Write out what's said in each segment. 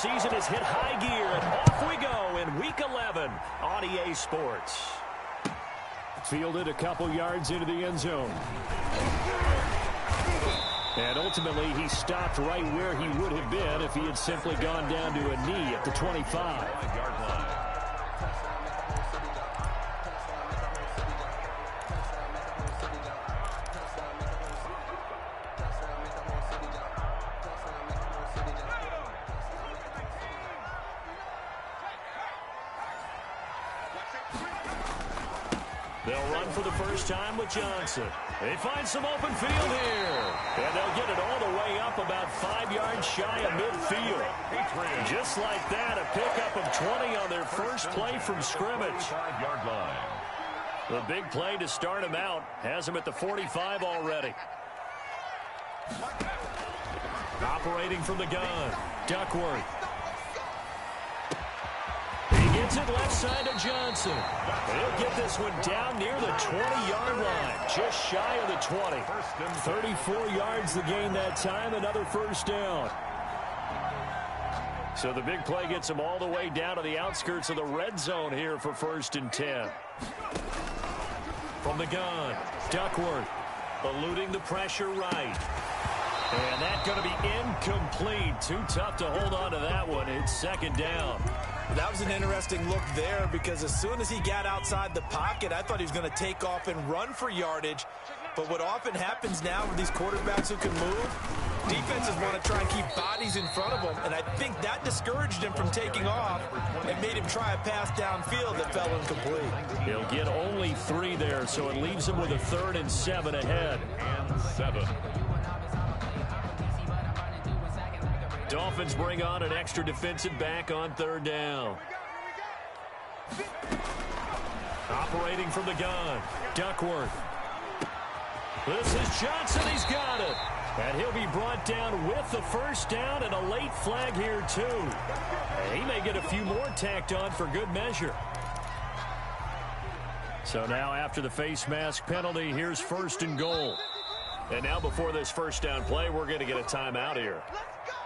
season has hit high gear, and off we go in Week 11 on EA Sports. Fielded a couple yards into the end zone. And ultimately, he stopped right where he would have been if he had simply gone down to a knee at the 25. They'll run for the first time with Johnson. They find some open field here. And they'll get it all the way up about 5 yards shy of midfield. Just like that, a pickup of 20 on their first play from scrimmage. The big play to start him out has him at the 45 already. Operating from the gun, Duckworth. Gets it left side to Johnson. He'll get this one down near the 20-yard line, just shy of the 20. 34 yards the gain that time, another first down. So the big play gets him all the way down to the outskirts of the red zone here for 1st and 10. From the gun, Duckworth eluding the pressure right. And that's going to be incomplete. Too tough to hold on to that one. It's 2nd down. That was an interesting look there because as soon as he got outside the pocket, I thought he was going to take off and run for yardage. But what often happens now with these quarterbacks who can move, defenses want to try and keep bodies in front of them. And I think that discouraged him from taking off and made him try a pass downfield that fell incomplete. He'll get only 3 there, so it leaves him with a 3rd and 7 ahead. And 7. Dolphins bring on an extra defensive back on 3rd down. Operating from the gun, Duckworth. This is Johnson. He's got it. And he'll be brought down with the first down and a late flag here, too. And he may get a few more tacked on for good measure. So now after the face mask penalty, here's 1st and goal. And now before this first down play, we're going to get a timeout here.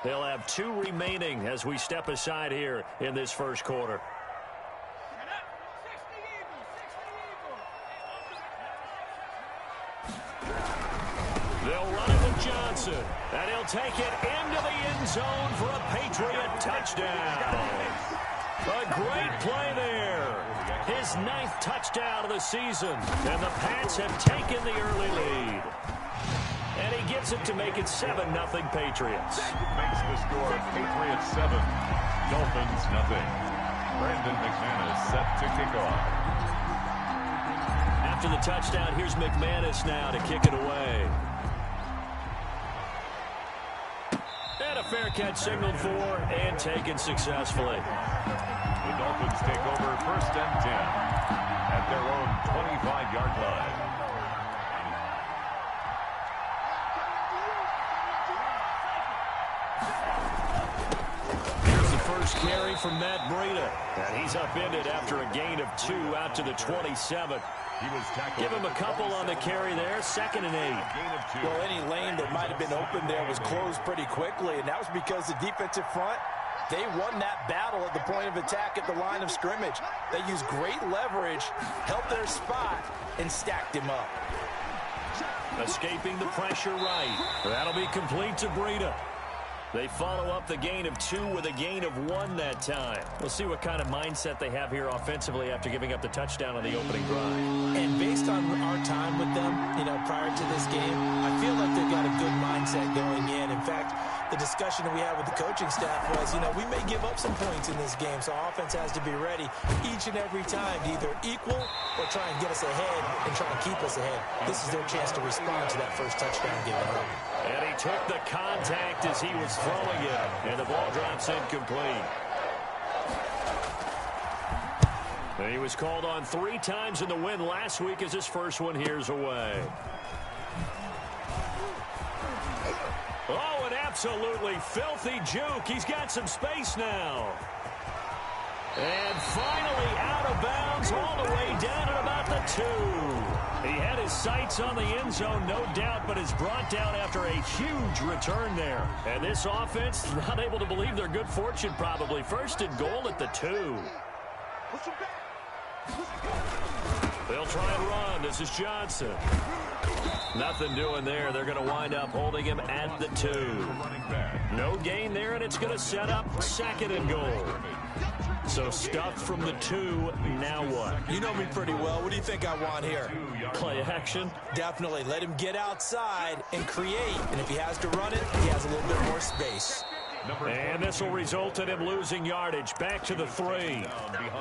They'll have 2 remaining as we step aside here in this first quarter. They'll run it with Johnson, and he'll take it into the end zone for a Patriot touchdown. A great play there. His 9th touchdown of the season, and the Pats have taken the early lead. And he gets it to make it 7-0 Patriots. Makes the score Patriots 7, Dolphins 0. Brandon McManus set to kick off. After the touchdown, here's McManus now to kick it away. And a fair catch signaled for and taken successfully. The Dolphins take over 1st and 10 at their own 25-yard line. Carry from Matt Breida. And he's upended after a gain of 2 out to the 27. Give him a couple on the carry there. 2nd and 8. Well, any lane that might have been open there was closed pretty quickly, and that was because the defensive front, they won that battle at the point of attack at the line of scrimmage. They used great leverage, held their spot, and stacked him up. Escaping the pressure right. That'll be complete to Breida. They follow up the gain of 2 with a gain of 1 that time. We'll see what kind of mindset they have here offensively after giving up the touchdown on the opening drive. And based on our time with them, prior to this game, I feel like they've got a good mindset going in. In fact, the discussion that we had with the coaching staff was, we may give up some points in this game, so offense has to be ready each and every time to either equal or try and get us ahead and try and keep us ahead. This is their chance to respond to that first touchdown given up. And he took the contact as he was throwing it, and the ball drops incomplete. And he was called on 3 times in the win last week as his first one here's away. Oh, an absolutely filthy juke. He's got some space now. And finally out of of bounds all the way down at about the 2. He had his sights on the end zone, no doubt, but is brought down after a huge return there. And this offense not able to believe their good fortune probably. First and goal at the 2. They'll try and run. This is Johnson. Nothing doing there. They're going to wind up holding him at the 2. No gain there, and it's going to set up second and goal. So stuffed from the 2, now what? You know me pretty well. What do you think I want here? Play action? Definitely. Let him get outside and create. And if he has to run it, he has a little bit more space. And this will result in him losing yardage. Back to the 3.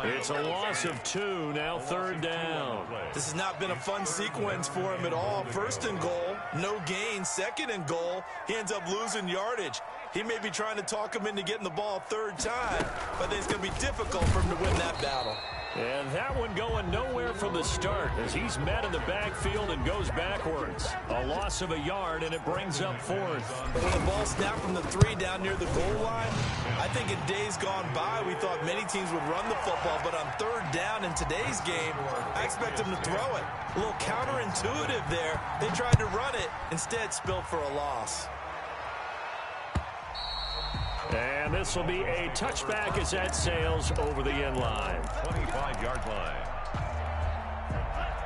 It's a loss of 2, now third down. This has not been a fun sequence for him at all. First and goal, no gain. Second and goal, he ends up losing yardage. He may be trying to talk him into getting the ball third time, but it's going to be difficult for him to win that battle. And that one going nowhere from the start as he's met in the backfield and goes backwards. A loss of a yard, and it brings up fourth. But when the ball snapped from the 3 down near the goal line, I think in days gone by, we thought many teams would run the football, but on third down in today's game, I expect them to throw it. A little counterintuitive there. They tried to run it, instead spilled for a loss. And this will be a touchback as that sails over the end line. 25-yard line.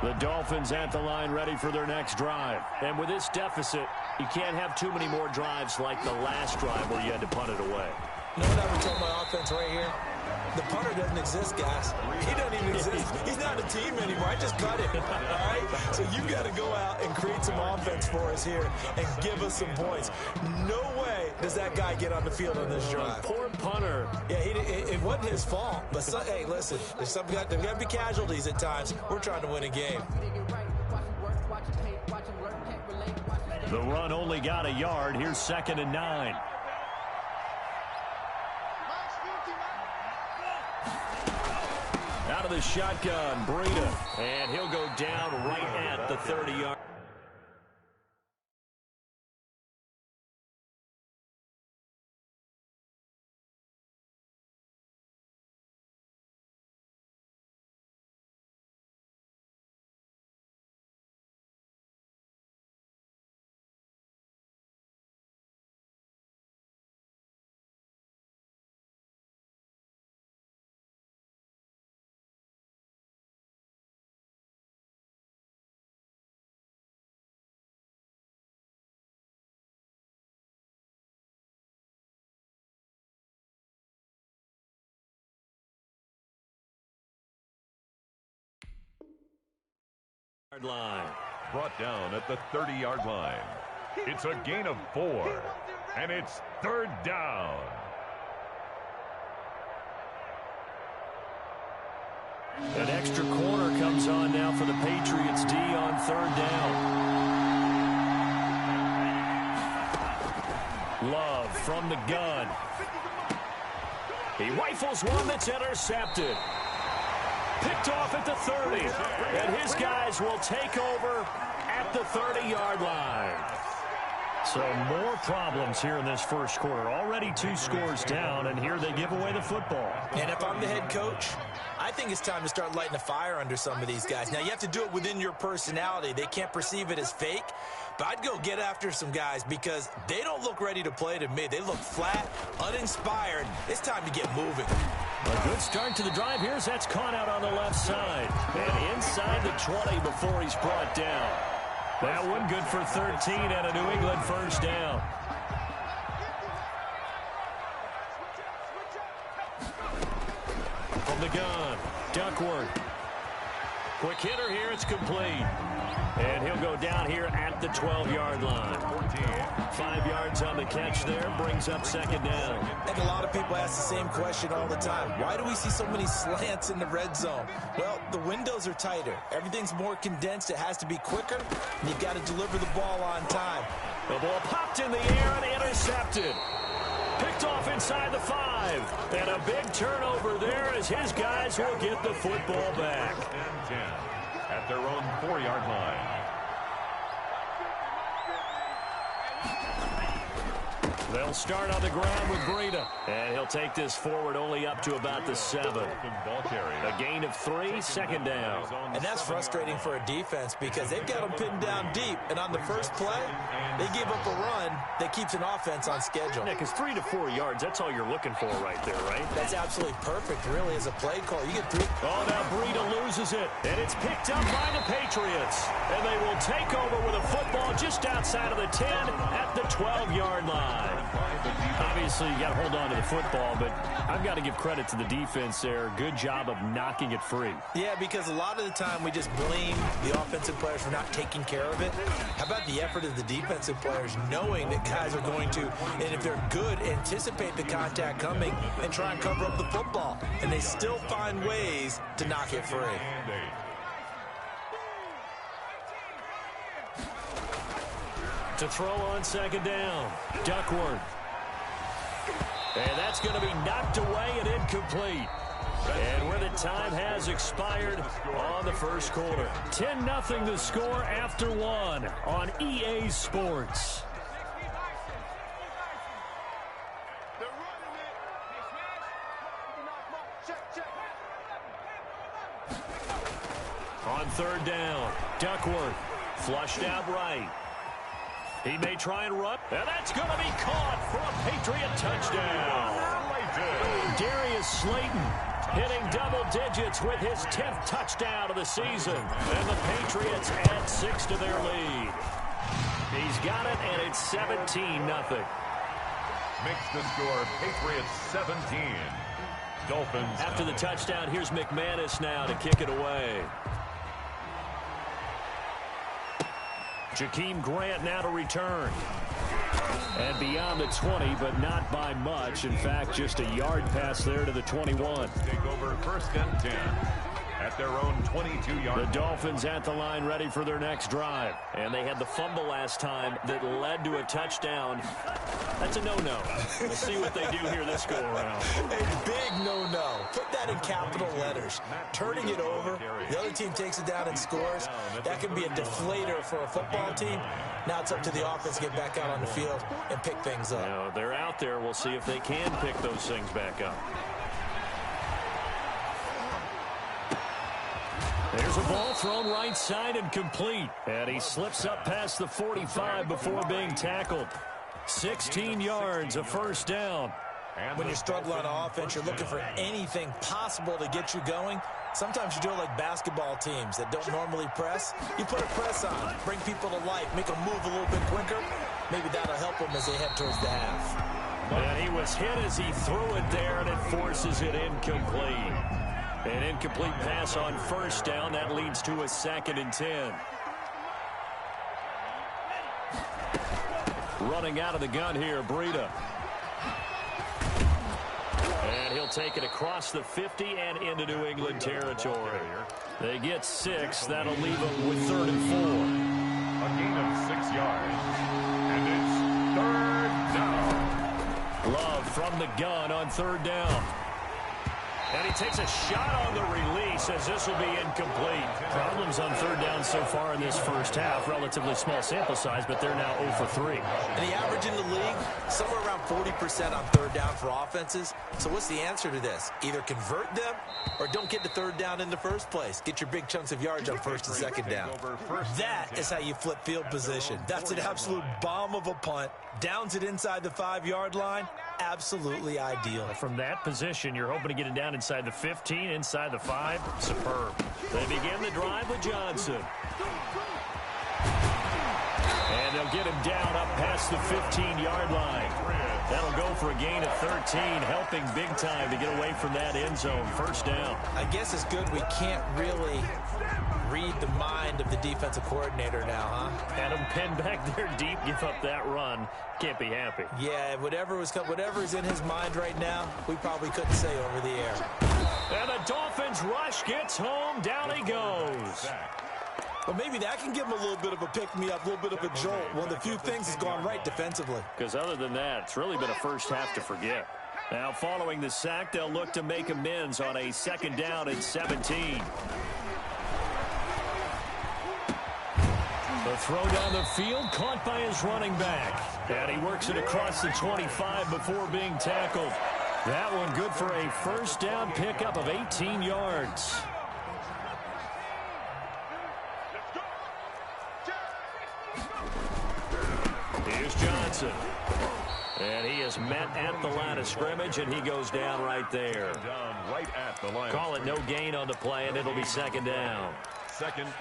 The Dolphins at the line ready for their next drive. And with this deficit, you can't have too many more drives like the last drive where you had to punt it away. You know what I would tell my offense right here? The punter doesn't exist, guys. He doesn't even exist. He's not a team anymore. I just cut him, all right? So you've got to go out and create some offense for us here and give us some points. No way does that guy get on the field on this drive. Poor punter. Yeah, it wasn't his fault. But, hey, listen, there's got to be casualties at times. We're trying to win a game. The run only got a yard. Here's second and 9. Out of the shotgun, Breida, and he'll go down right at the 30-yard. Line. Brought down at the 30-yard line. It's a gain of 4, and it's third down. An extra corner comes on now for the Patriots D on third down. Love from the gun. He rifles one that's intercepted. Picked off at the 30, and his guys will take over at the 30-yard line. So more problems here in this first quarter. Already 2 scores down, and here they give away the football. And if I'm the head coach, I think it's time to start lighting a fire under some of these guys. Now, you have to do it within your personality. They can't perceive it as fake, but I'd go get after some guys because they don't look ready to play to me. They look flat, uninspired. It's time to get moving. A good start to the drive. Here's that's caught out on the left side. And inside the 20 before he's brought down. That one good for 13 and a New England first down. From the gun, Duckworth. Quick hitter here, it's complete. And he'll go down here at the 12-yard line. 5 yards on the catch there, brings up second down. I think a lot of people ask the same question all the time. Why do we see so many slants in the red zone? Well, the windows are tighter. Everything's more condensed. It has to be quicker, and you've got to deliver the ball on time. The ball popped in the air and intercepted. Picked off inside the 5. And a big turnover there as his guys will get the football back. 10 at their own 4-yard line. They'll start on the ground with Breida. And he'll take this forward only up to about the 7. A gain of 3, 2nd down. And that's frustrating for a defense because they've got them pinned down deep. And on the first play, they give up a run that keeps an offense on schedule. Yeah, because 3 to 4 yards, that's all you're looking for right there, right? That's absolutely perfect, really, as a play call. You get 3. Oh, now Breida loses it. And it's picked up by the Patriots. And they will take over with a football just outside of the 10 at the 12-yard line. Obviously, you got to hold on to the football, but I've got to give credit to the defense there. Good job of knocking it free. Yeah, because a lot of the time we just blame the offensive players for not taking care of it. How about the effort of the defensive players knowing that guys are going to, and if they're good, anticipate the contact coming and try and cover up the football. And they still find ways to knock it free. To throw on 2nd down, Duckworth. And that's going to be knocked away and incomplete. And where the time has expired on the first quarter. 10-0 the score after 1 on EA Sports. On 3rd down, Duckworth flushed out right. He may try and run, and that's going to be caught for a Patriot touchdown. Darius Slayton hitting double digits with his 10th touchdown of the season. And the Patriots add 6 to their lead. He's got it, and it's 17-0. Makes the score Patriots 17. Dolphins. After the touchdown, here's McManus now to kick it away. Jakeem Grant now to return. And beyond the 20, but not by much. In fact, just a yard pass there to the 21. Take over 1st and 10 at their own 22-yard. The Dolphins at the line ready for their next drive. And they had the fumble last time that led to a touchdown. That's a no-no. We'll see what they do here this go-around. A big no-no. Put that in capital letters. Turning it over, the other team takes it down and scores. That can be a deflator for a football team. Now it's up to the offense to get back out on the field and pick things up. You know, they're out there. We'll see if they can pick those things back up. There's a ball thrown right side and complete. And he slips up past the 45 before being tackled. 16 yards, a 1st down. When you're struggling on offense, you're looking for anything possible to get you going. Sometimes you do it like basketball teams that don't normally press. You put a press on, bring people to life, make them move a little bit quicker. Maybe that'll help them as they head towards the half. And he was hit as he threw it there, and it forces it incomplete. An incomplete pass on 1st down. That leads to a 2nd and 10. Running out of the gun here, Breida. And he'll take it across the 50 and into New England territory. They get 6. That'll leave them with 3rd and 4. A gain of 6 yards. And it's 3rd down. Love from the gun on 3rd down. And he takes a shot on the release as this will be incomplete. Problems on 3rd down so far in this first half. Relatively small sample size, but they're now 0 for 3. And the average in the league, somewhere around 40% on 3rd down for offenses. So what's the answer to this? Either convert them or don't get to 3rd down in the first place. Get your big chunks of yards on 1st and 2nd down. That is how you flip field position. That's an absolute bomb of a punt. Downs it inside the 5-yard line. Absolutely ideal. From that position, you're hoping to get it down inside the 15, inside the 5. Superb. They begin the drive with Johnson. And they'll get him down up past the 15-yard line. That'll go for a gain of 13, helping big time to get away from that end zone. 1st down. I guess it's good we can't really read the mind of the defensive coordinator now, huh? Had him pinned back there deep, give up that run. Can't be happy. Yeah, whatever's in his mind right now, we probably couldn't say over the air. And the Dolphins rush gets home. Down he goes. Well, maybe that can give him a little bit of a pick-me-up, a little bit of a jolt. One of the few things has gone right defensively. Because other than that, it's really been a first half to forget. Now, following the sack, they'll look to make amends on a 2nd down and 17. The throw down the field, caught by his running back. And he works it across the 25 before being tackled. That one good for a first down pickup of 18 yards. Here's Johnson. And he is met at the line of scrimmage, and he goes down right there. Down right at the line. Call it no gain on the play, and it'll be second down.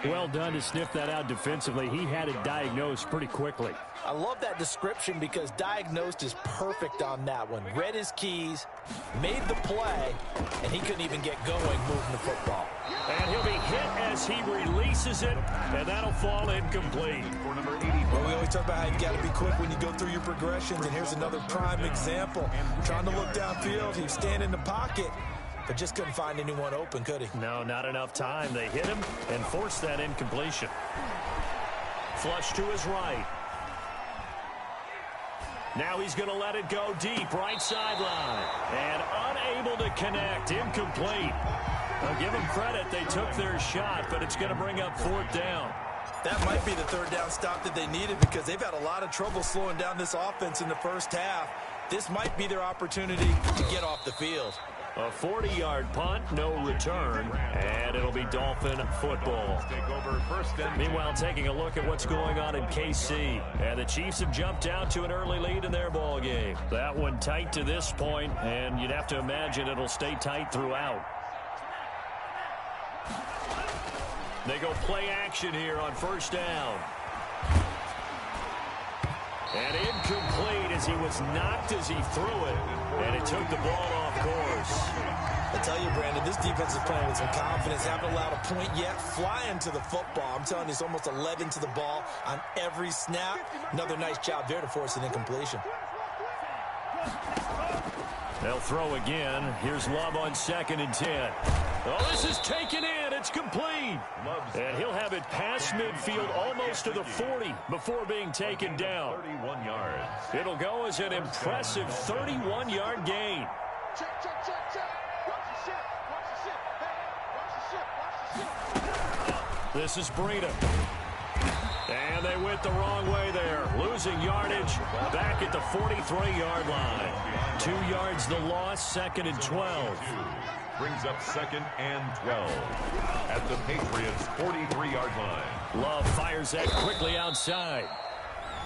Well done to sniff that out defensively. He had it diagnosed pretty quickly. I love that description because diagnosed is perfect on that one. Read his keys, made the play, and he couldn't even get going moving the football. And he'll be hit as he releases it, and that'll fall incomplete. Well, we always talk about how you got to be quick when you go through your progressions, and here's another prime example. Trying to look downfield, he was standing in the pocket, but just couldn't find anyone open, could he? No, not enough time. They hit him and forced that incompletion. Flush to his right. Now he's going to let it go deep, right sideline. And unable to connect, incomplete. I'll give them credit. They took their shot, but it's going to bring up fourth down. That might be the third down stop that they needed because they've had a lot of trouble slowing down this offense in the first half. This might be their opportunity to get off the field. A 40-yard punt, no return, and it'll be Dolphin football. Meanwhile, taking a look at what's going on in KC, and the Chiefs have jumped out to an early lead in their ball game. That one tight to this point, and you'd have to imagine it'll stay tight throughout. They go play action here on first down. And incomplete as he was knocked as he threw it. And it took the ball off course. I tell you, Brandon, this defense is playing with some confidence. Haven't allowed a point yet. Flying to the football. I'm telling you, it's almost 11 to the ball on every snap. Another nice job there to force an incompletion. They'll throw again. Here's Love on 2nd and 10. Oh, this is taken in. It's complete. And he'll have it past midfield almost to the 40 before being taken down. 31 yards. It'll go as an impressive 31-yard gain. This is Breida. And they went the wrong way there. Losing yardage back at the 43-yard line. 2 yards the loss, 2nd and 12. Brings up 2nd and 12 at the Patriots' 43-yard line. Love fires that quickly outside.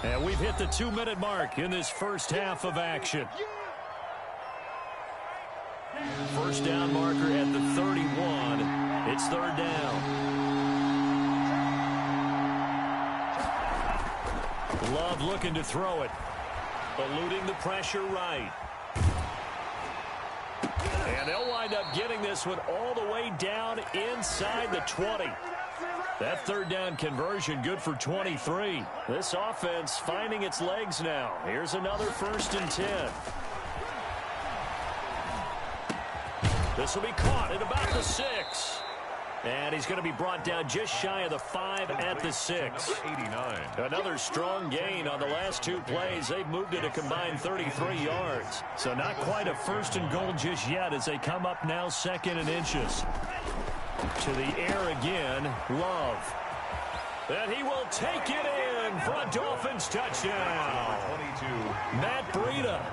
And we've hit the 2-minute mark in this first half of action. First down marker at the 31. It's third down. Love looking to throw it. Eluding the pressure right. And they'll wind up getting this one all the way down inside the 20. That third down conversion good for 23. This offense finding its legs now. Here's another 1st and 10. This will be caught at about the 6. And he's going to be brought down just shy of the 5 at the 6. 89. Another strong gain on the last 2 plays. They've moved it a combined 33 yards. So not quite a 1st and goal just yet as they come up now 2nd and inches. To the air again, Love. And he will take it in for a Dolphins touchdown. 22. Matt Breida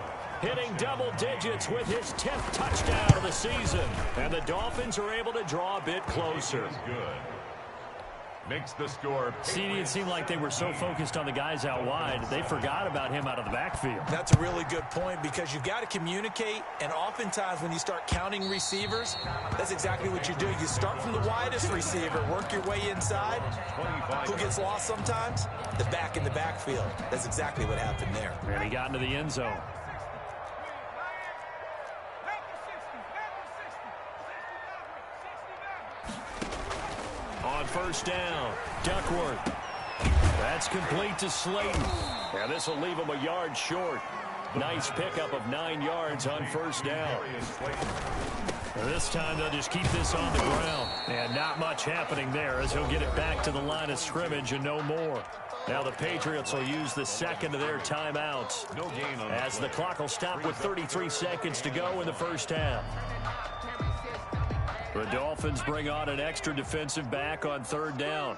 hitting double digits with his 10th touchdown of the season. And the Dolphins are able to draw a bit closer. Good. Makes the score. CD, it seemed like they were so focused on the guys out wide, they forgot about him out of the backfield. That's a really good point because you've got to communicate, and oftentimes when you start counting receivers, that's exactly what you do. You start from the widest receiver, work your way inside. Who gets lost sometimes? The back in the backfield. That's exactly what happened there. And he got into the end zone. On first down, Duckworth. That's complete to Slayton. And this will leave him a yard short. Nice pickup of 9 yards on first down. And this time they'll just keep this on the ground. And not much happening there as he'll get it back to the line of scrimmage and no more. Now the Patriots will use the second of their timeouts. No gain on as the clock will stop with 33 seconds to go in the first half. The Dolphins bring on an extra defensive back on third down.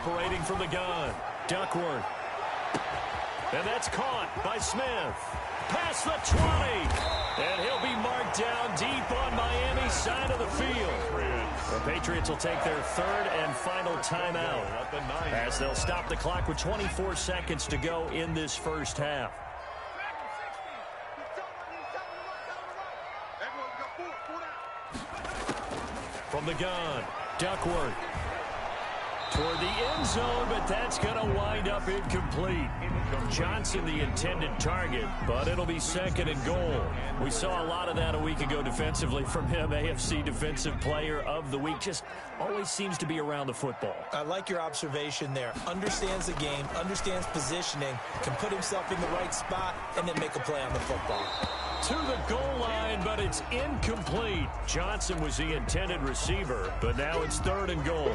Operating from the gun, Duckworth. And that's caught by Smith. Past the 20. And he'll be marked down deep on Miami's side of the field. The Patriots will take their third and final timeout as they'll stop the clock with 24 seconds to go in this first half. From the gun, Duckworth. Toward the end zone, but that's going to wind up incomplete. Johnson the intended target, but it'll be second and goal. We saw a lot of that a week ago defensively from him. AFC Defensive Player of the Week. Just always seems to be around the football. I like your observation there. Understands the game, understands positioning, can put himself in the right spot, and then make a play on the football. To the goal line, but it's incomplete. Johnson was the intended receiver, but now it's third and goal.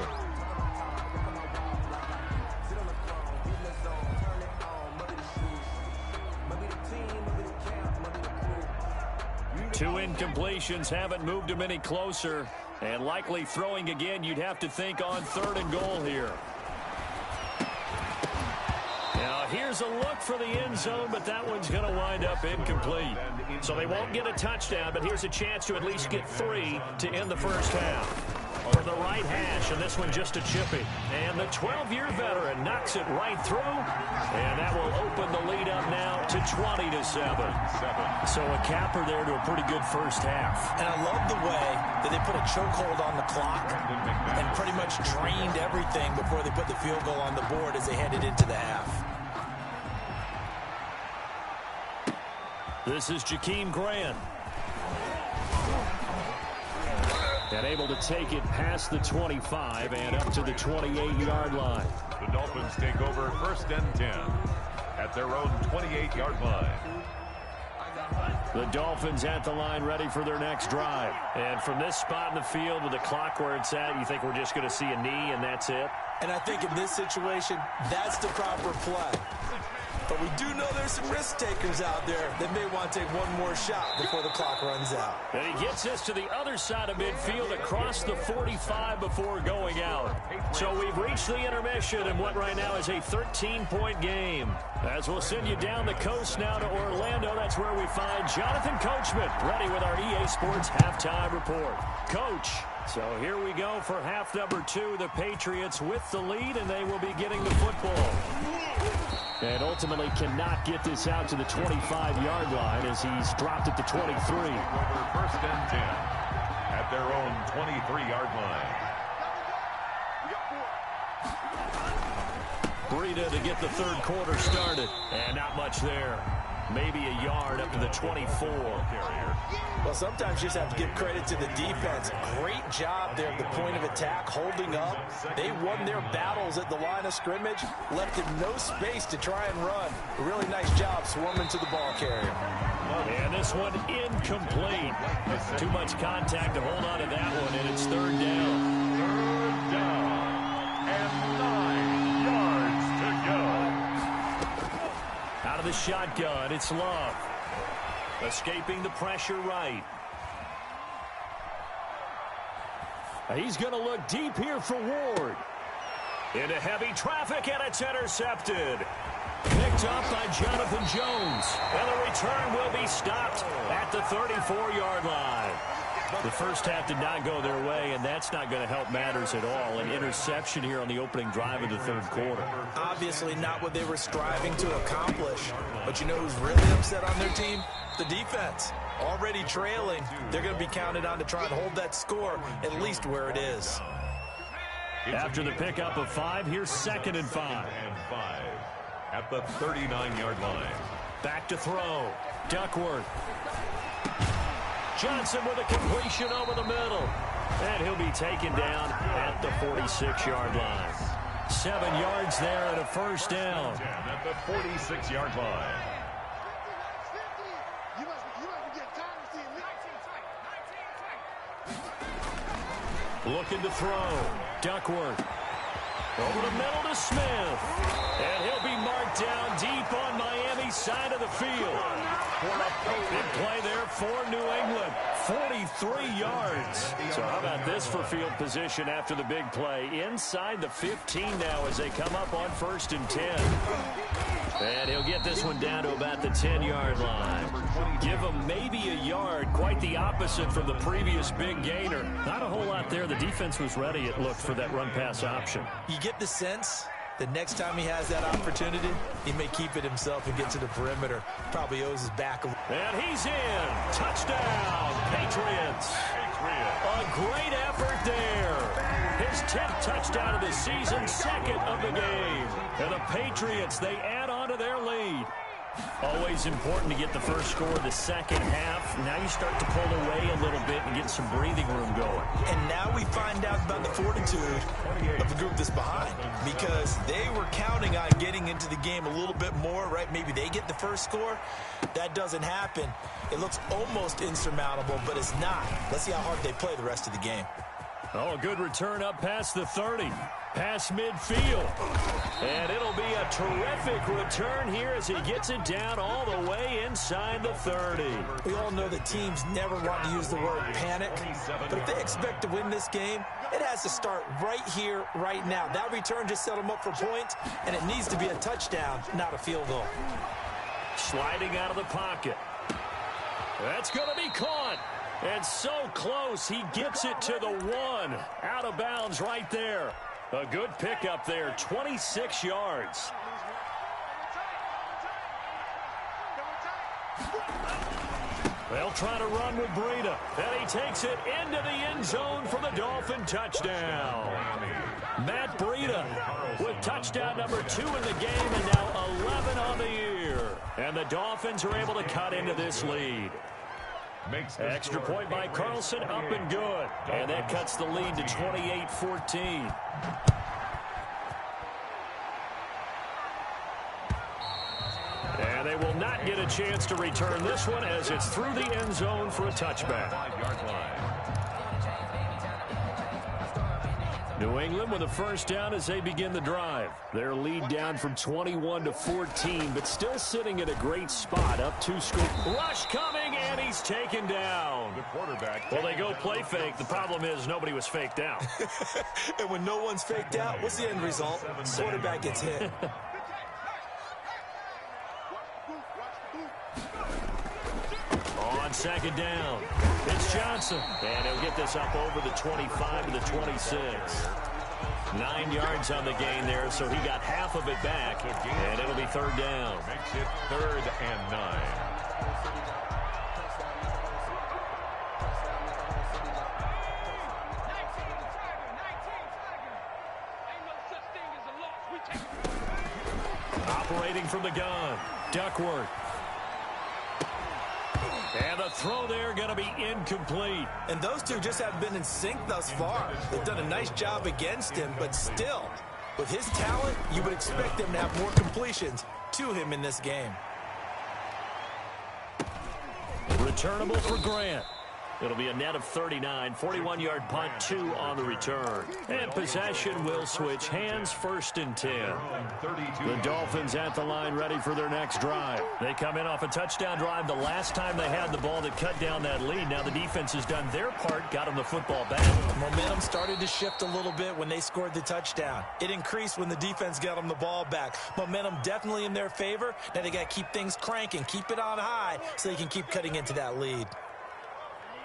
Two incompletions haven't moved him any closer, and likely throwing again, you'd have to think on third and goal here. Now here's a look for the end zone, but that one's going to wind up incomplete. So they won't get a touchdown, but here's a chance to at least get 3 to end the first half. From the right hash, and this one just a chippy. And the 12-year veteran knocks it right through, and that will open the lead up now to 20-7. So a capper there to a pretty good first half. And I love the way that they put a chokehold on the clock and pretty much drained everything before they put the field goal on the board as they headed into the half. This is Jakeem Grant. And able to take it past the 25 and up to the 28-yard line. The Dolphins take over first and 10 at their own 28-yard line. The Dolphins at the line ready for their next drive. And from this spot in the field with the clock where it's at, you think we're just going to see a knee and that's it? And I think in this situation, that's the proper play. But we do know there's some risk takers out there that may want to take one more shot before the clock runs out. And he gets us to the other side of midfield across the 45 before going out. So we've reached the intermission in what right now is a 13-point game. As we'll send you down the coast now to Orlando, that's where we find Jonathan Coachman ready with our EA Sports Halftime Report. Coach. So here we go for half number 2. The Patriots with the lead, and they will be getting the football. And ultimately cannot get this out to the 25-yard line as he's dropped it to 23. Over first and 10 at their own 23-yard line. Breida to get the third quarter started. And not much there. Maybe a yard up to the 24. Well, sometimes you just have to give credit to the defense. Great job there at the point of attack, holding up. They won their battles at the line of scrimmage, left him no space to try and run. A really nice job swarming to the ball carrier. And this one incomplete. Too much contact to hold on to that one, and it's third down. Third down and 9 yards to go. Out of the shotgun, it's Love. Escaping the pressure right. He's going to look deep here for Ward. Into heavy traffic, and it's intercepted. Picked up by Jonathan Jones. And the return will be stopped at the 34-yard line. The first half did not go their way, and that's not going to help matters at all. An interception here on the opening drive of the third quarter. Obviously not what they were striving to accomplish. But you know who's really upset on their team? The defense. Already trailing. They're going to be counted on to try and hold that score at least where it is. After the pickup of 5, here's second and 5. At the 39-yard line. Back to throw. Duckworth. Johnson with a completion over the middle. And he'll be taken down at the 46-yard line. 7 yards there and a first down. At the 46-yard line. Looking to throw. Duckworth. Over the middle to Smith. And he'll be marked down deep on Miami early side of the field. Big play there for New England. 43 yards. So how about this for field position after the big play? Inside the 15 now as they come up on 1st and 10. And he'll get this one down to about the 10-yard line. Give him maybe a yard. Quite the opposite from the previous big gainer. Not a whole lot there. The defense was ready, it looked, for that run-pass option. You get the sense the next time he has that opportunity, he may keep it himself and get to the perimeter. Probably owes his back a little. And he's in. Touchdown, Patriots. A great effort there. His 10th touchdown of the season, second of the game. And the Patriots, they add on to their lead. Always important to get the first score of the second half. Now you start to pull away a little bit and get some breathing room going. And now we find out about the fortitude of the group that's behind, because they were counting on getting into the game a little bit more, right? Maybe they get the first score. That doesn't happen. It looks almost insurmountable, but it's not. Let's see how hard they play the rest of the game. Oh, a good return up past the 30. Past midfield. And it'll be a terrific return here as he gets it down all the way inside the 30. We all know that teams never want to use the word panic, but if they expect to win this game, it has to start right here, right now. That return just set them up for points, and it needs to be a touchdown, not a field goal. Sliding out of the pocket. That's going to be caught. And so close, he gets it to the 1. Out of bounds right there. A good pickup there, 26 yards. They'll try to run with Breida. And he takes it into the end zone for the Dolphin touchdown. Matt Breida with touchdown number 2 in the game and now 11 on the year. And the Dolphins are able to cut into this lead. Extra point by Carlson, up and good. And that cuts the lead to 28-14. And they will not get a chance to return this one as it's through the end zone for a touchback. 5-yard line. New England with a first down as they begin the drive. Their lead down from 21 to 14, but still sitting at a great spot, up 2 scores. Rush coming, and he's taken down. The quarterback. Well, they go play fake. The problem is nobody was faked out. And when no one's faked out, what's the end result? Quarterback gets hit. On second down, it's Johnson. And he'll get this up over the 25 to the 26. 9 yards on the gain there, so he got half of it back. And it'll be third down. Makes it 3rd and 9. Operating from the gun, Duckworth. And the throw there going to be incomplete. And those two just haven't been in sync thus far. They've done a nice job against him, but still, with his talent, you would expect them to have more completions to him in this game. Returnable for Grant. It'll be a net of 39, 41-yard punt, 2 on the return. And possession will switch hands, 1st and 10. The Dolphins at the line ready for their next drive. They come in off a touchdown drive the last time they had the ball that cut down that lead. Now the defense has done their part, got them the football back. Momentum started to shift a little bit when they scored the touchdown. It increased when the defense got them the ball back. Momentum definitely in their favor. Now they got to keep things cranking, keep it on high so they can keep cutting into that lead.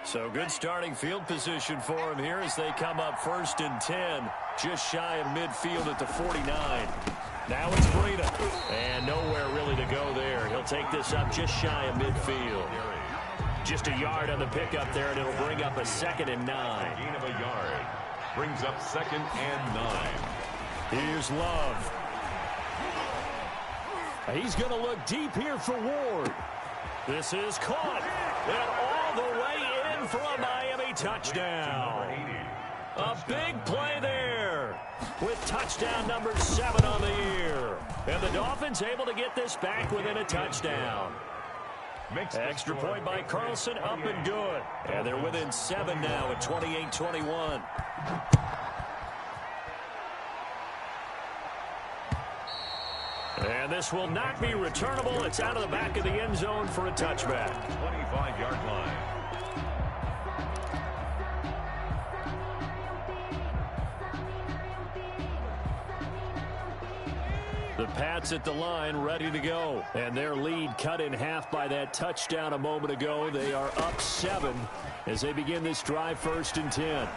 So good starting field position for him here as they come up 1st and 10, just shy of midfield at the 49. Now it's Breida, and nowhere really to go there. He'll take this up just shy of midfield. Just a yard on the pickup there, and it'll bring up a 2nd and 9. Gain of a yard. Brings up 2nd and 9. Here's Love. He's going to look deep here for Ward. This is caught, and all the way in for a Miami touchdown. A big play there with touchdown number 7 on the year. And the Dolphins able to get this back within a touchdown. Extra point by Carlson, up and good. And they're within 7 now at 28-21. And this will not be returnable. It's out of the back of the end zone for a touchback. 25-yard line. The Pats at the line, ready to go. And their lead cut in half by that touchdown a moment ago. They are up 7 as they begin this drive, 1st and 10.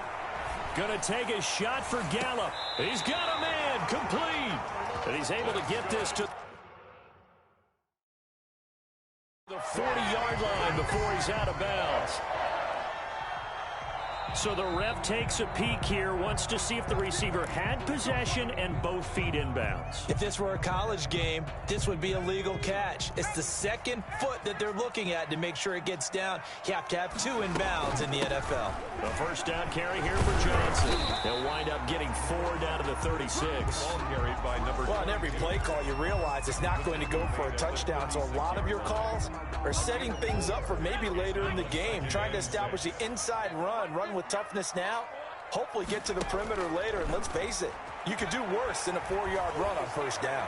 Going to take a shot for Gallup. He's got a man, complete. And he's able to get this to the 40-yard line before he's out of bounds. So the ref takes a peek here, wants to see if the receiver had possession and both feet inbounds. If this were a college game, this would be a legal catch. It's the second foot that they're looking at to make sure it gets down. You have to have 2 inbounds in the NFL. The first down carry here for Johnson. He'll wind up getting 4 down to the 36. Ball carried by number 2. Well, on every play call, you realize it's not going to go for a touchdown. So a lot of your calls are setting things up for maybe later in the game, trying to establish the inside run with toughness now, hopefully get to the perimeter later, and let's face it, you could do worse than a 4-yard run on first down.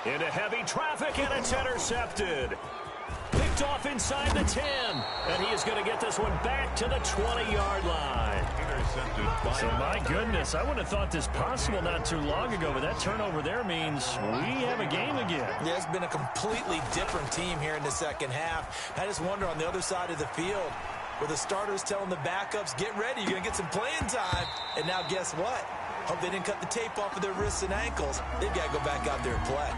Into heavy traffic, and it's intercepted. Picked off inside the 10, and he is going to get this one back to the 20-yard line. Intercepted by So my goodness, I wouldn't have thought this possible not too long ago, but that turnover there means we have a game again. Yeah, it's been a completely different team here in the second half. I just wonder on the other side of the field, where the starters telling the backups, get ready, you're going to get some playing time. And now guess what? Hope they didn't cut the tape off of their wrists and ankles. They've got to go back out there and play.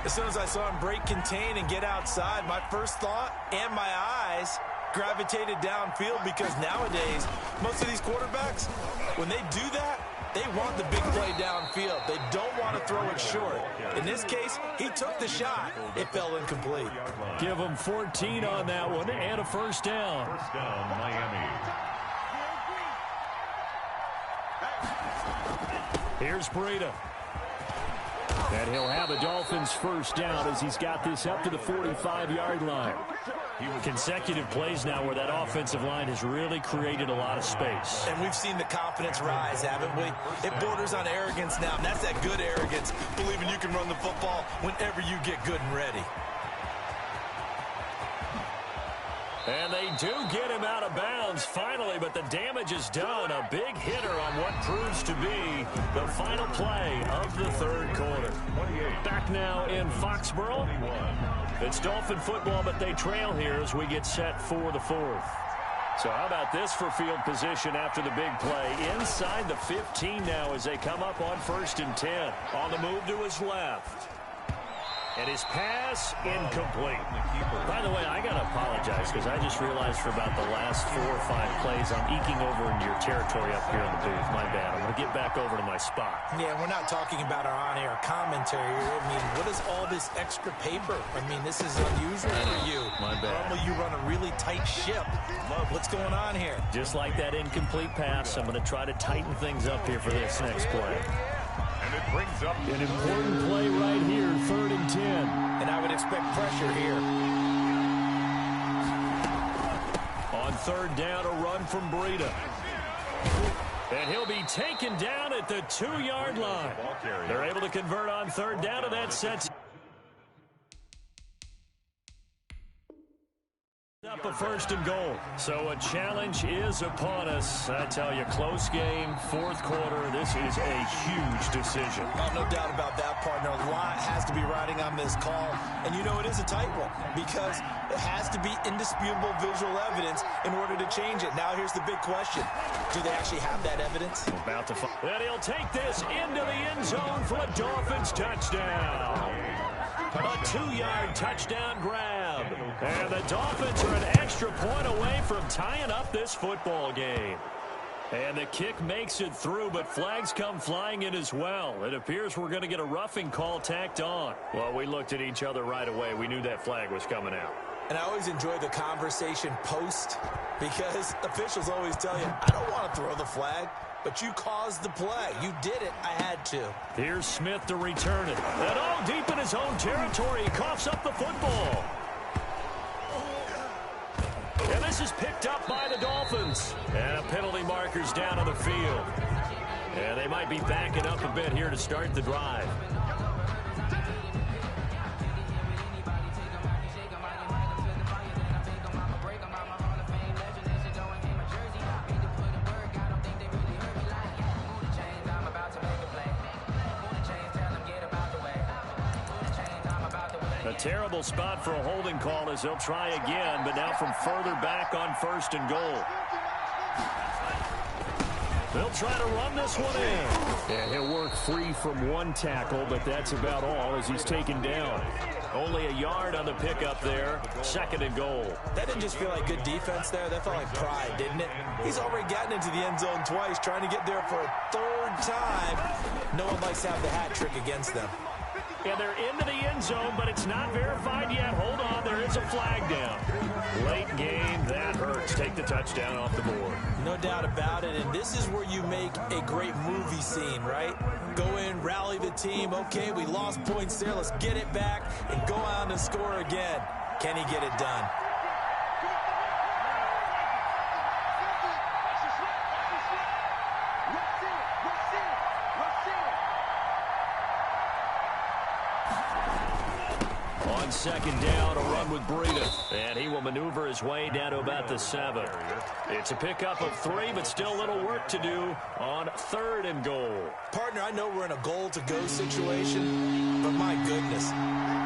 As soon as I saw him break contain and get outside, my first thought and my eyes gravitated downfield, because nowadays, most of these quarterbacks, when they do that, they want the big play downfield. They don't want to throw it short. In this case, he took the shot. It fell incomplete. Give him 14 on that one and a first down. First down, Miami. Here's Breida. And he'll have a Dolphins first down as he's got this up to the 45-yard line. Consecutive plays now where that offensive line has really created a lot of space. And we've seen the confidence rise, haven't we? It borders on arrogance now, and that's that good arrogance, believing you can run the football whenever you get good and ready. And they do get him out of bounds finally, but the damage is done. A big hitter on what proves to be the final play of the third quarter. Back now in Foxborough. It's Dolphin football, but they trail here as we get set for the 4th. So how about this for field position after the big play? Inside the 15 now as they come up on 1st and 10. On the move to his left. And his pass incomplete. By the way, I got to apologize because I just realized for about the last 4 or 5 plays I'm eking over into your territory up here in the booth. My bad. I'm going to get back over to my spot. Yeah, we're not talking about our on-air commentary. I mean, what is all this extra paper? I mean, this is unusual for you. My bad. Normally you run a really tight ship. What's going on here? Just like that incomplete pass, I'm going to try to tighten things up here for this next play. And it brings up An important play right here, 3rd and 10. And I would expect pressure here. On 3rd down, a run from Breida. And he'll be taken down at the 2-yard line. They're able to convert on 3rd down, and that sets up a 1st and goal. So a challenge is upon us. I tell you, close game, 4th quarter. This is a huge decision. Oh, no doubt about that, partner. A lot has to be riding on this call. And you know it is a tight one because it has to be indisputable visual evidence in order to change it. Now here's the big question. Do they actually have that evidence? About to find. And he'll take this into the end zone for a Dolphins touchdown. A 2-yard touchdown grab. And the Dolphins are an extra point away from tying up this football game. And the kick makes it through, but flags come flying in as well. It appears we're going to get a roughing call tacked on. Well, we looked at each other right away. We knew that flag was coming out. And I always enjoy the conversation post because officials always tell you, I don't want to throw the flag, but you caused the play. You did it. I had to. Here's Smith to return it. And all deep in his own territory, he coughs up the football. And this is picked up by the Dolphins. And a penalty marker's down on the field. And they might be backing up a bit here to start the drive. A terrible spot for a holding call as they'll try again, but now from further back on 1st and goal. They'll try to run this one in. And he'll work free from one tackle, but that's about all as he's taken down. Only a yard on the pickup there. 2nd and goal. That didn't just feel like good defense there. That felt like pride, didn't it? He's already gotten into the end zone twice, trying to get there for a 3rd time. No one likes to have the hat trick against them. And they're into the end zone, but it's not verified yet. Hold on, there is a flag down. Late game, that hurts. Take the touchdown off the board. No doubt about it, and this is where you make a great movie scene, right? Go in, rally the team. Okay, we lost points there. Let's get it back and go on and score again. Can he get it done? On 2nd down, a run with Breida. And he will maneuver his way down to about the 7. It's a pickup of 3, but still a little work to do on 3rd and goal. Partner, I know we're in a goal-to-go situation, but my goodness.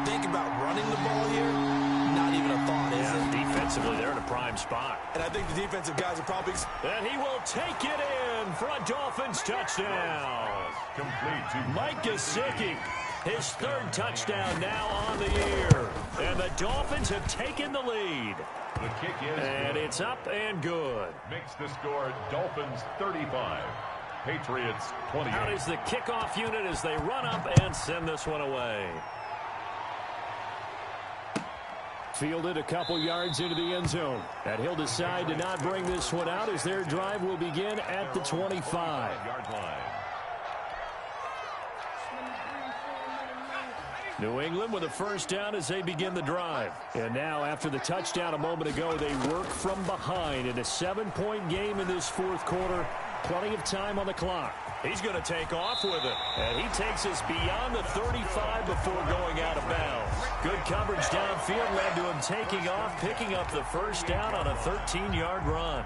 Think about running the ball here. Not even a thought, is it? Defensively, they're in a prime spot. And I think the defensive guys are probably... And he will take it in for a Dolphins touchdown. Complete to Mike Gesicki. His 3rd touchdown now on the year. And the Dolphins have taken the lead. the kick is and good. It's up and good. Makes the score Dolphins 35. Patriots 28. Out is the kickoff unit as they run up and send this one away. Fielded a couple yards into the end zone. And he'll decide to not bring this one out as their drive will begin at the 25. New England with a first down as they begin the drive. And now after the touchdown a moment ago, they work from behind in a 7-point game in this fourth quarter. Plenty of time on the clock. He's going to take off with it. And he takes us beyond the 35 before going out of bounds. Good coverage downfield led to him taking off, picking up the first down on a 13-yard run.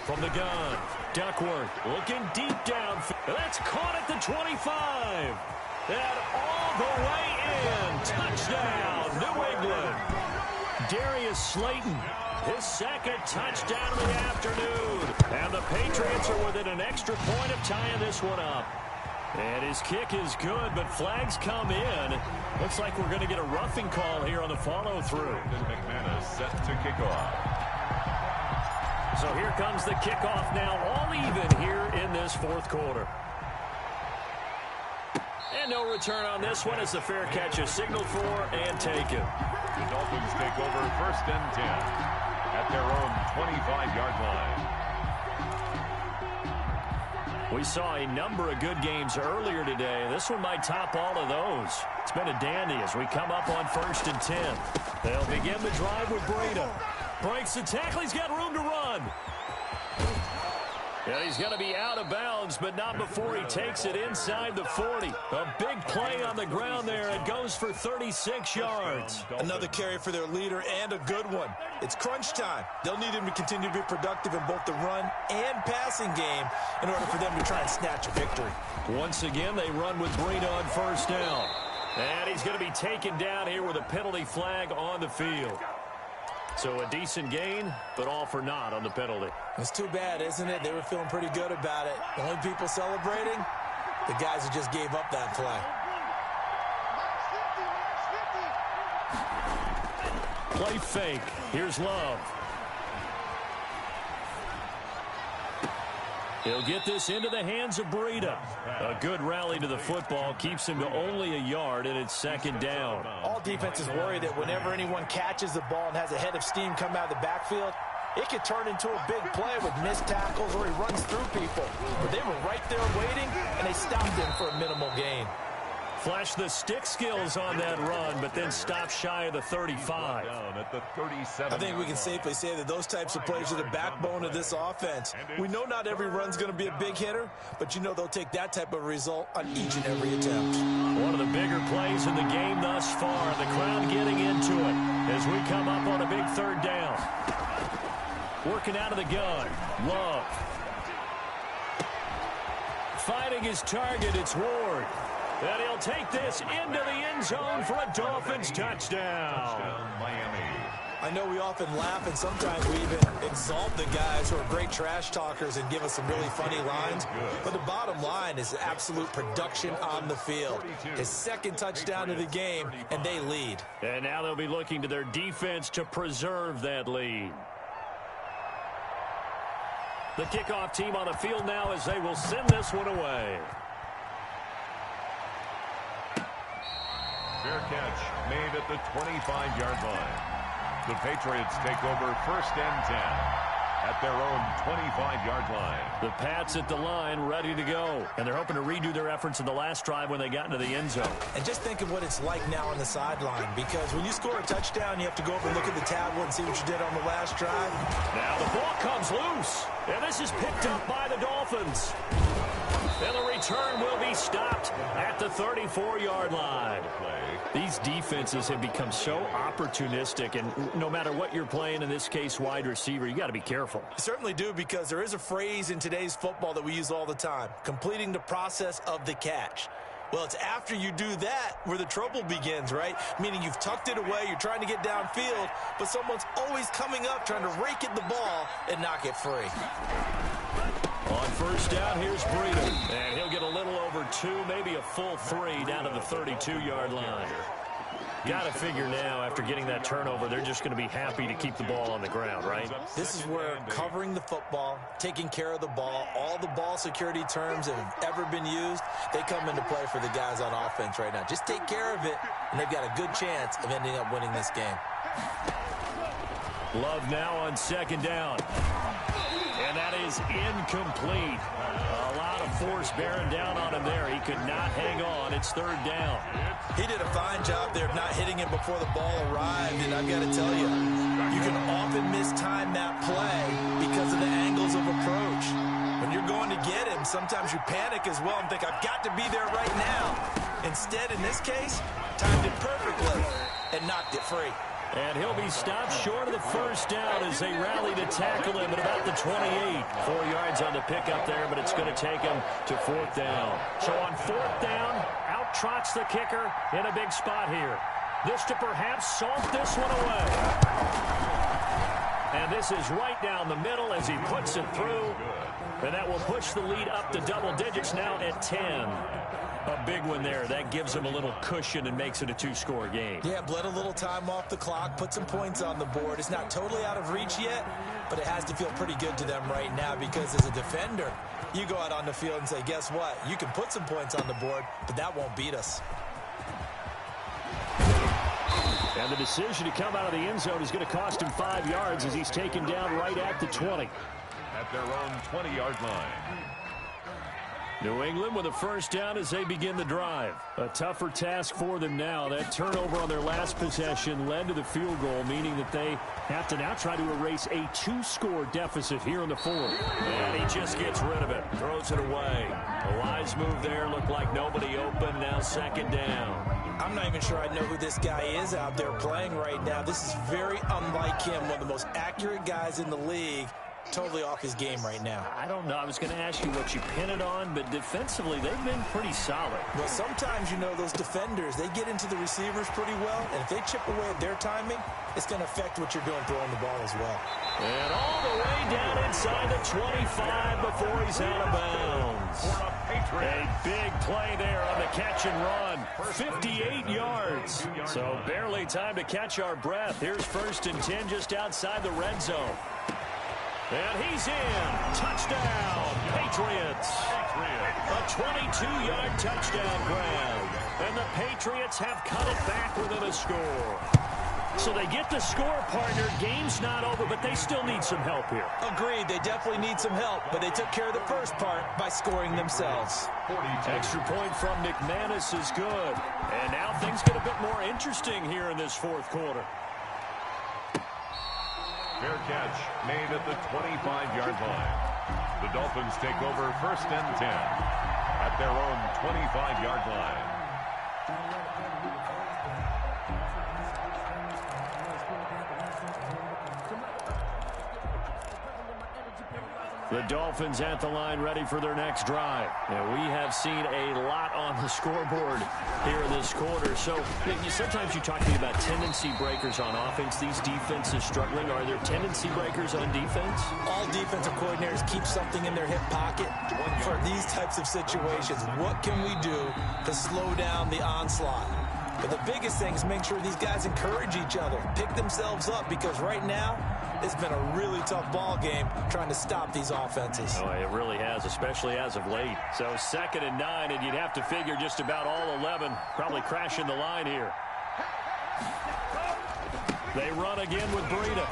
From the gun, Duckworth looking deep down. That's caught at the 25. And all the way in. Touchdown, New England. Darius Slayton, his second touchdown of the afternoon. And the Patriots are within an extra point of tying this one up. And his kick is good, but flags come in. Looks like we're going to get a roughing call here on the follow-through. Brandon McManus set to kick off. So here comes the kickoff now, all even here in this fourth quarter. And no return on this one as the fair catch is signaled for and taken. The Dolphins take over first and 10 at their own 25-yard line. We saw a number of good games earlier today. This one might top all of those. It's been a dandy as we come up on first and 10. They'll begin the drive with Breida. Breaks the tackle. He's got room to run. Yeah, he's going to be out of bounds, but not before he takes it inside the 40. A big play on the ground there. It goes for 36 yards. Another carry for their leader and a good one. It's crunch time. They'll need him to continue to be productive in both the run and passing game in order for them to try and snatch a victory. Once again, they run with Breida on first down. And he's going to be taken down here with a penalty flag on the field. So a decent gain, but all for naught on the penalty. It's too bad, isn't it? They were feeling pretty good about it. The only people celebrating, the guys who just gave up that play. Play fake. Here's Love. He'll get this into the hands of Breida. A good rally to the football keeps him to only a yard, and it's second down. All defenses worry that whenever anyone catches the ball and has a head of steam come out of the backfield, it could turn into a big play with missed tackles or he runs through people. But they were right there waiting, and they stopped him for a minimal gain. Flash the stick skills on that run, but then stop shy of the 35. Down at the 37. I think we can safely say that those types of plays are the backbone of this offense. We know not every run's going to be a big hitter, but you know they'll take that type of result on each and every attempt. One of the bigger plays in the game thus far. The crowd getting into it as we come up on a big third down. Working out of the gun. Love. Finding his target, it's Ward. And he'll take this into the end zone for a Dolphins touchdown. Miami. I know we often laugh and sometimes we even exalt the guys who are great trash talkers and give us some really funny lines. But the bottom line is absolute production on the field. His second touchdown of the game, and they lead. And now they'll be looking to their defense to preserve that lead. The kickoff team on the field now as they will send this one away. Fair catch made at the 25-yard line. The Patriots take over 1st and 10 at their own 25-yard line. The Pats at the line ready to go. And they're hoping to redo their efforts in the last drive when they got into the end zone. And just think of what it's like now on the sideline, because when you score a touchdown, you have to go over and look at the tablet and see what you did on the last drive. Now the ball comes loose. And this is picked up by the Dolphins. And the return will be stopped at the 34-yard line. These defenses have become so opportunistic, and no matter what you're playing, in this case wide receiver, you got to be careful. You certainly do, because there is a phrase in today's football that we use all the time: completing the process of the catch. Well, it's after you do that where the trouble begins, right? Meaning you've tucked it away, you're trying to get downfield, but someone's always coming up trying to rake at the ball and knock it free. On first down, here's Breida. And he'll get a little over 2, maybe a full 3 down to the 32-yard line. Got to figure now, after getting that turnover, they're just going to be happy to keep the ball on the ground, right? This is where covering the football, taking care of the ball, all the ball security terms that have ever been used, they come into play for the guys on offense right now. Just take care of it, and they've got a good chance of ending up winning this game. Love now on second down. And that is incomplete. A lot of force bearing down on him there. He could not hang on. It's third down. He did a fine job there of not hitting him before the ball arrived. And I've got to tell you, you can often mistime that play because of the angles of approach. When you're going to get him, sometimes you panic as well and think, I've got to be there right now. Instead, in this case, timed it perfectly and knocked it free. And he'll be stopped short of the first down as they rally to tackle him at about the 28. 4 yards on the pickup there, but it's going to take him to 4th down. So on 4th down, out trots the kicker in a big spot here. This to perhaps salt this one away. And this is right down the middle as he puts it through. And that will push the lead up to double digits now at 10. A big one there. That gives them a little cushion and makes it a 2-score game. Yeah, bled a little time off the clock, put some points on the board. It's not totally out of reach yet, but it has to feel pretty good to them right now, because as a defender, you go out on the field and say, guess what? You can put some points on the board, but that won't beat us. And the decision to come out of the end zone is going to cost him 5 yards as he's taken down right at the 20. At their own 20-yard line. New England with a first down as they begin the drive. A tougher task for them now. That turnover on their last possession led to the field goal, meaning that they have to now try to erase a 2-score deficit here in the 4th. And he just gets rid of it, throws it away. A wise move there, looked like nobody open, now second down. I'm not even sure I know who this guy is out there playing right now. This is very unlike him, one of the most accurate guys in the league. Totally off his game right now. I don't know. I was going to ask you what you pin it on, but defensively, they've been pretty solid. Well, sometimes, you know, those defenders, they get into the receivers pretty well, and if they chip away at their timing, it's going to affect what you're doing throwing the ball as well. And all the way down inside the 25 before he's out of bounds. A big play there on the catch and run. 58 yards. So barely time to catch our breath. Here's 1st and 10 just outside the red zone. And he's in. Touchdown, Patriots. A 22-yard touchdown grab. And the Patriots have cut it back within a score. So they get the score, partner. Game's not over, but they still need some help here. Agreed. They definitely need some help, but they took care of the first part by scoring themselves. Extra point from McManus is good. And now things get a bit more interesting here in this fourth quarter. Fair catch made at the 25-yard line. The Dolphins take over 1st and 10 at their own 25-yard line. The Dolphins at the line ready for their next drive. And we have seen a lot on the scoreboard here in this quarter. So sometimes you talk to me about tendency breakers on offense. These defenses struggling. Are there tendency breakers on defense? All defensive coordinators keep something in their hip pocket for these types of situations. What can we do to slow down the onslaught? But the biggest thing is make sure these guys encourage each other, pick themselves up, because right now it's been a really tough ball game trying to stop these offenses. Oh, it really has, especially as of late. So 2nd and 9, and you'd have to figure just about all 11 probably crashing the line here. They run again with Breida.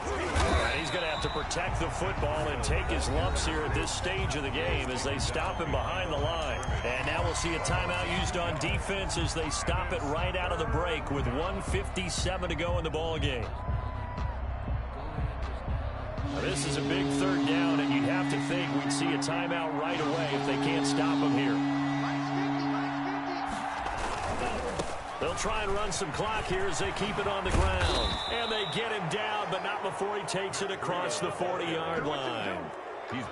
And he's going to have to protect the football and take his lumps here at this stage of the game as they stop him behind the line. And now we'll see a timeout used on defense as they stop it right out of the break with 1:57 to go in the ball game. Now this is a big 3rd down, and you'd have to think we'd see a timeout right away if they can't stop him here. They'll try and run some clock here as they keep it on the ground. And they get him down, but not before he takes it across the 40-yard line.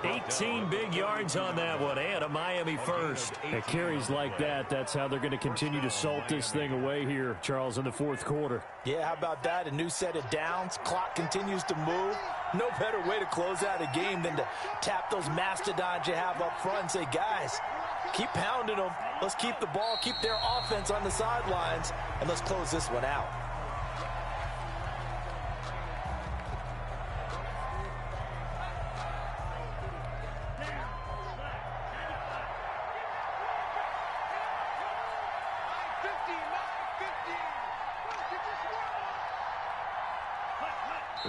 18 big yards on that one, and a Miami first. At carries like that, that's how they're going to continue to salt this thing away here, Charles, in the fourth quarter. Yeah, how about that? A new set of downs. Clock continues to move. No better way to close out a game than to tap those mastodons you have up front and say, guys, keep pounding them. Let's keep the ball, keep their offense on the sidelines, and let's close this one out.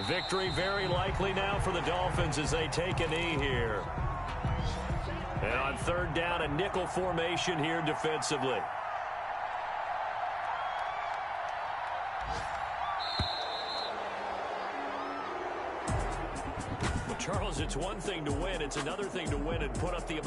Victory very likely now for the Dolphins as they take a knee here. And on 3rd down, a nickel formation here defensively. Well, Charles, it's one thing to win. It's another thing to win and put up the